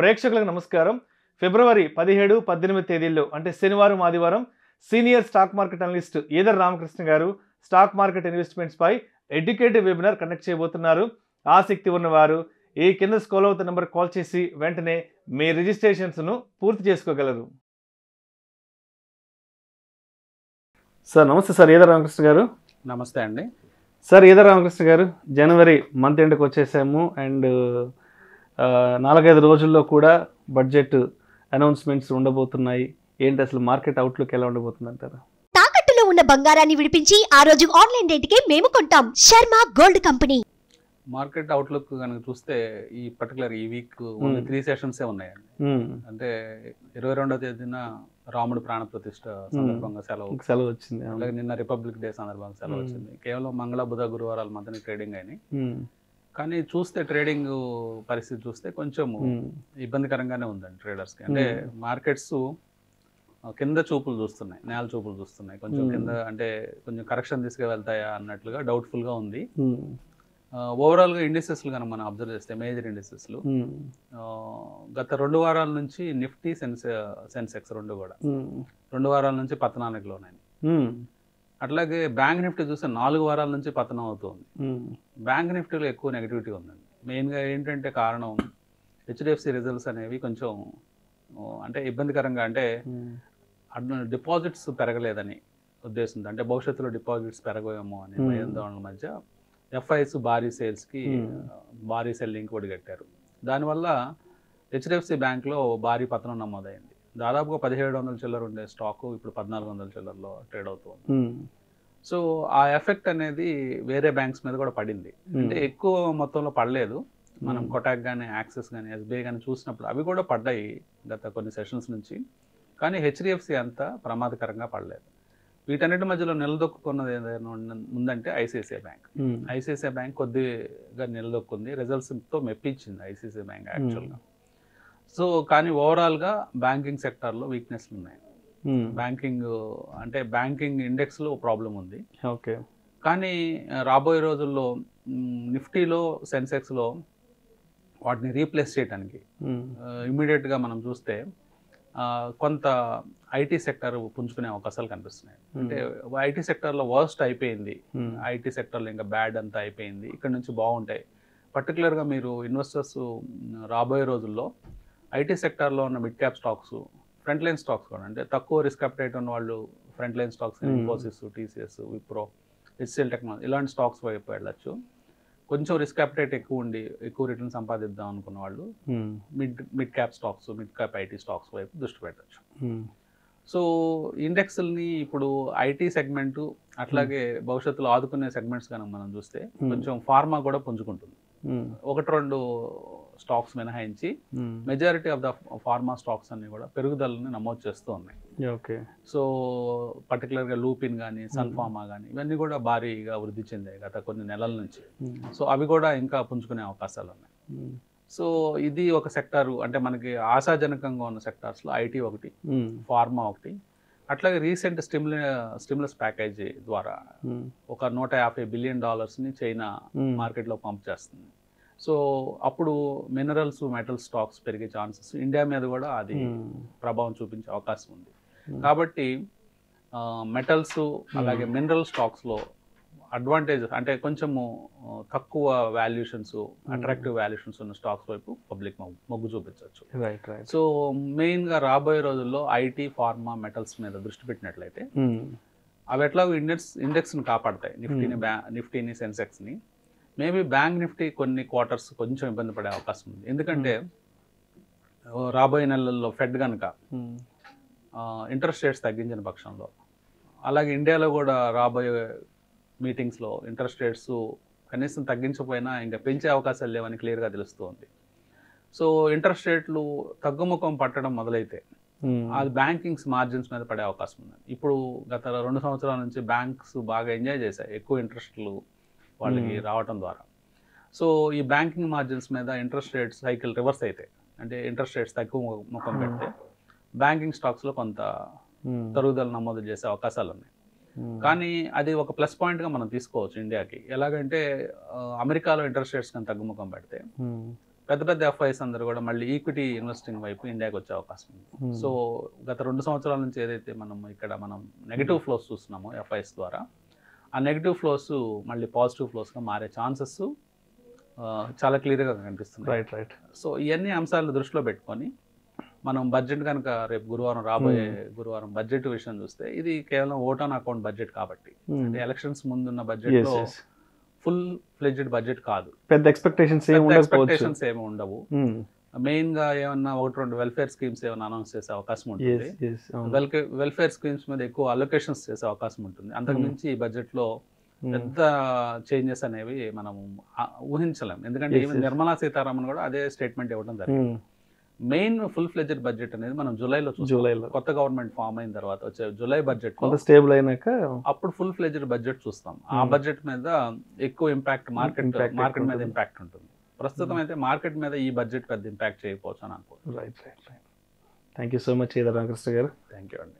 ప్రేక్షకులకు నమస్కారం. ఫిబ్రవరి 17, 18 తేదీల్లో అంటే శనివారం, ఆదివారం senior stock market analyst either Ramakrishna గారు స్టాక్ మార్కెట్ ఇన్వెస్ట్మెంట్స్ పై ఎడ్యుకేటివ్ వెబినార్ కండక్ట్ చేయబోతున్నారు. ఆసక్తి ఉన్నవారు ఈ కింద స్క్రోల్ అవుతున్న నెంబర్ కాల్ చేసి వెంటనే మీ రిజిస్ట్రేషన్స్ను పూర్తి చేసుకోగలరు. సార్ నమస్తే సార్, ఈదర్ రామకృష్ణ గారు. నమస్తే అండి సార్. ఈదర్ రామకృష్ణ గారు, జనవరి మంత్ ఎండ్కి వచ్చేసాము అండ్ 4-5 రోజుల్లో కూడా బడ్జెట్ అనౌన్స్మెంట్స్ ఉండబోతున్నాయి. ఏంటి అసలు మార్కెట్ అవుట్లుక్ ఎలా ఉండబోతుంది అంటారు? తాకట్టులో ఉన్న బంగారాన్ని విడిపించి ఆ రోజు ఆన్లైన్ రేటుకే మేము కొంటాం. Sharma gold company. Market outlook కనుక చూస్తే ఈ పర్టికులర్ ఈ వీక్ 3 సెషన్సే ఉన్నాయండి. అంటే 22వ తేదీన రాముడు ప్రాణ ప్రతిష్ఠ సందర్భంగా సెలవు వచ్చింది. అలాగే నిన్న రిపబ్లిక్ డే సందర్భంగా సెలవు వచ్చింది. కేవలం మంగళ, బుధ, గురువారాలు మాత్రమే ట్రేడింగ్ అయినాయి. కానీ చూస్తే ట్రేడింగ్ పరిస్థితి చూస్తే కొంచెం ఇబ్బందికరంగానే ఉందండి ట్రేడర్స్కి. అంటే మార్కెట్స్ కింద చూపులు చూస్తున్నాయి, నేల చూపులు చూస్తున్నాయి. కొంచెం కింద అంటే కొంచెం కరెక్షన్ తీసుకువెళ్తాయా అన్నట్లుగా డౌట్ఫుల్గా ఉంది. ఓవరాల్గా ఇండిసెస్లు కనుక మనం అబ్జర్వ్ చేస్తే మేజర్ ఇండిసెస్లు గత 2 వారాల నుంచి నిఫ్టీ, సెన్సెక్స్ రెండు కూడా 2 వారాల నుంచి పతనానికి లోనైనాయి. అట్లాగే బ్యాంక్ నిఫ్టీ చూస్తే 4 వారాల నుంచి పతనం అవుతుంది. బ్యాంక్ నిఫ్టీలో ఎక్కువ నెగిటివిటీ ఉందండి. మెయిన్గా ఏంటంటే కారణం హెచ్డిఎఫ్సి రిజల్ట్స్ అనేవి కొంచెం అంటే ఇబ్బందికరంగా, అంటే డిపాజిట్స్ పెరగలేదని ఉద్దేశంతో, అంటే భవిష్యత్తులో డిపాజిట్స్ పెరగవేమో అనే భయాందోళనల మధ్య ఎఫ్ఐస్ భారీ సేల్స్కి భారీ సెల్లింగ్కి ఒడిగట్టారు. దానివల్ల హెచ్డిఎఫ్సి బ్యాంక్లో భారీ పతనం నమోదైంది. దాదాపుగా 1700 చిల్లర ఉండే స్టాకు ఇప్పుడు 1400 చిల్లరలో ట్రేడ్ అవుతుంది. సో ఆ ఎఫెక్ట్ అనేది వేరే బ్యాంక్స్ మీద కూడా పడింది. అంటే ఎక్కువ మొత్తంలో పడలేదు. మనం కొటాక్ కానీ, యాక్సిస్ కానీ, ఎస్బీఐ కానీ చూసినప్పుడు అవి కూడా పడ్డాయి గత కొన్ని సెషన్స్ నుంచి. కానీ హెచ్డిఎఫ్సి అంత ప్రమాదకరంగా పడలేదు. వీటన్నిటి మధ్యలో నిలదొక్కున్నది ఏదైనా ఉందంటే ఐసిఐసిఐ బ్యాంక్. ఐసిఐసిఐ బ్యాంక్ కొద్దిగా నిలదొక్కుంది, రిజల్ట్స్తో మెప్పించింది ఐసిఐసిఐ బ్యాంక్ యాక్చువల్గా. సో కానీ ఓవరాల్గా బ్యాంకింగ్ సెక్టార్లో వీక్నెస్లు ఉన్నాయి. బ్యాంకింగ్ ఇండెక్స్లో ప్రాబ్లం ఉంది. ఓకే. కానీ రాబోయే రోజుల్లో నిఫ్టీలో, సెన్సెక్స్లో వాటిని రీప్లేస్ చేయడానికి ఇమ్మీడియట్గా మనం చూస్తే కొంత ఐటీ సెక్టర్ పుంజుకునే అవకాశాలు కనిపిస్తున్నాయి. అంటే ఐటీ సెక్టర్లో వర్స్ట్ అయిపోయింది, ఐటీ సెక్టర్లో ఇంకా బ్యాడ్ అంతా అయిపోయింది, ఇక్కడ నుంచి బాగుంటాయి. పర్టికులర్గా మీరు ఇన్వెస్టర్స్ రాబోయే రోజుల్లో ఐటీ సెక్టార్లో ఉన్న mid cap stocks, front line stocks కూడా, అంటే తక్కువ రిస్క్ అప్టైట్ ఉన్న వాళ్ళు front line stocks, Infosys, TCS, Wipro, HCl technology ఇలాంటి స్టాక్స్ వైపు వెళ్ళచ్చు. కొంచెం రిస్క్ అప్టైట్ ఎక్కువ ఉండి ఎక్కువ రిటర్న్ సంపాదిద్దాం అనుకున్న వాళ్ళు mid cap stocks, mid cap IT stocks వైపు దృష్టి పెట్టచ్చు. సో ఇండెక్స్ని ఇప్పుడు ఐటీ సెగ్మెంటు అట్లాగే భవిష్యత్తులో ఆదుకునే సెగ్మెంట్స్ కనుక మనం చూస్తే కొంచెం ఫార్మా కూడా పుంజుకుంటుంది. 1-2 స్టాక్స్ మినహాయించి majority of the pharma stocks అన్ని కూడా పెరుగుదలని నమోదు చేస్తూ ఉన్నాయి. ఓకే. సో పర్టికులర్గా లూపిన్ కానీ, సన్ఫార్మా కానీ ఇవన్నీ కూడా భారీగా వృద్ధి చెందాయి గత కొన్ని నెలల నుంచి. సో అవి కూడా ఇంకా పుంజుకునే అవకాశాలు ఉన్నాయి. సో ఇది ఒక సెక్టారు, అంటే మనకి ఆశాజనకంగా ఉన్న సెక్టార్స్లో ఐటీ ఒకటి, ఫార్మా ఒకటి. అట్లాగే రీసెంట్ స్టిమ్యులస్ ప్యాకేజీ ద్వారా ఒక $150 బిలియన్ చైనా మార్కెట్లో పంప్ చేస్తుంది. సో అప్పుడు మినరల్స్, మెటల్ స్టాక్స్ పెరిగే ఛాన్సెస్, ఇండియా మీద కూడా అది ప్రభావం చూపించే అవకాశం ఉంది. కాబట్టి మెటల్స్ అలాగే మినరల్ స్టాక్స్లో అడ్వాంటేజ్, అంటే కొంచెము తక్కువ వాల్యుయేషన్స్, అట్రాక్టివ్ వాల్యుయేషన్స్ ఉన్న స్టాక్స్ వైపు పబ్లిక్ మొగ్గు చూపించవచ్చు. సో మెయిన్గా రాబోయే రోజుల్లో ఐటీ, ఫార్మా, మెటల్స్ మీద దృష్టి పెట్టినట్లయితే అవి ఎట్లాగో ఇండెక్స్ని కాపాడతాయి, నిఫ్టీని, సెన్సెక్స్ని. మేబీ బ్యాంక్ నిఫ్టీ కొన్ని క్వార్టర్స్ కొంచెం ఇబ్బంది పడే అవకాశం ఉంది. ఎందుకంటే రాబోయే నెలల్లో ఫెడ్ కనుక ఇంట్రెస్ట్ రేట్స్ తగ్గించిన పక్షంలో, అలాగే ఇండియాలో కూడా రాబోయే మీటింగ్స్లో ఇంట్రెస్ట్ రేట్స్ కనీసం తగ్గించకపోయినా ఇంకా పెంచే అవకాశాలు లేవని క్లియర్గా తెలుస్తుంది. సో ఇంట్రెస్ట్ రేట్లు తగ్గుముఖం పట్టడం మొదలైతే అది బ్యాంకింగ్స్ మార్జిన్స్ మీద పడే అవకాశం ఉంది. ఇప్పుడు గత 2 సంవత్సరాల నుంచి బ్యాంక్స్ బాగా ఎంజాయ్ చేశాయి ఎక్కువ ఇంట్రెస్ట్లు వాళ్ళకి రావటం ద్వారా. సో ఈ బ్యాంకింగ్ మార్జిన్స్ మీద ఇంట్రెస్ట్ రేట్స్ సైకిల్ రివర్స్ అయితే, అంటే ఇంట్రెస్ట్ రేట్స్ తక్కువ ముఖం పెడితే బ్యాంకింగ్ స్టాక్స్లో కొంత తరుగుదల నమోదు చేసే అవకాశాలు ఉన్నాయి. కానీ అది ఒక ప్లస్ పాయింట్గా మనం తీసుకోవచ్చు ఇండియాకి. ఎలాగంటే అమెరికాలో ఇంట్రెస్ట్ రేట్స్ కానీ తగ్గుముఖం పెడితే పెద్ద పెద్ద ఎఫ్ఐస్ అందరూ కూడా మళ్ళీ ఈక్విటీ ఇన్వెస్టింగ్ వైపు ఇండియాకి వచ్చే అవకాశం ఉంది. సో గత 2 సంవత్సరాల నుంచి ఏదైతే మనం నెగిటివ్ ఫ్లోస్ చూస్తున్నామో ఎఫ్ఐస్ ద్వారా, ఆ నెగిటివ్ ఫ్లోస్ మళ్ళీ పాజిటివ్ ఫ్లోస్గా మారే ఛాన్సెస్ చాలా క్లియర్గా కనిపిస్తుంది. రైట్. సో ఇవన్నీ అంశాలను దృష్టిలో పెట్టుకొని మనం బడ్జెట్ కనుక రేపు రాబోయే గురువారం బడ్జెట్ విషయం చూస్తే ఇది కేవలం ఓట్ ఆన్ అకౌంట్ బడ్జెట్ కాబట్టి, అంటే ఎలక్షన్స్ ముందున్న బడ్జెట్లో ఫుల్ ఫ్లెడ్జ్డ్ బడ్జెట్ కాదు, పెద్ద ఎక్స్పెక్టేషన్స్ ఏమి ఉండవు. మెయిన్ గా ఏమన్నా 1-2 వెల్ఫేర్ స్కీమ్స్ ఏమైనా అనౌన్స్ చేసే అవకాశం ఉంటుంది. వెల్ఫేర్ స్కీమ్స్ మీద ఎక్కువ అలొకేషన్స్ చేసే అవకాశం ఉంటుంది. అంతకు మించి ఈ బడ్జెట్ లో పెద్ద చేంజెస్ అనేవి మనం ఊహించలేం. ఎందుకంటే ఈవెన్ నిర్మలా సీతారామన్ కూడా అదే స్టేట్మెంట్ ఇవ్వడం జరిగింది. మెయిన్ ఫుల్ ఫ్లెడ్జ్డ్ బడ్జెట్ అనేది మనం జూలైలో కొత్త గవర్నమెంట్ ఫామ్ అయిన తర్వాత వచ్చే జూలై బడ్జెట్ స్టేబుల్ అయినాక అప్పుడు ఫుల్ ఫ్లెడ్జ్డ్ బడ్జెట్ చూస్తాం. ఆ బడ్జెట్ మీద ఎక్కువ ఇంపాక్ట్ మార్కెట్ మీద ఇంపాక్ట్ ఉంటుంది. ప్రస్తుతం అయితే మార్కెట్ మీద ఈ బడ్జెట్ పెద్ద ఇంపాక్ట్ చేయకపోవచ్చు అని అనుకుంటున్నాను. Right. Thank you so much Ramakrishna గారు. థ్యాంక్ యూ అండి.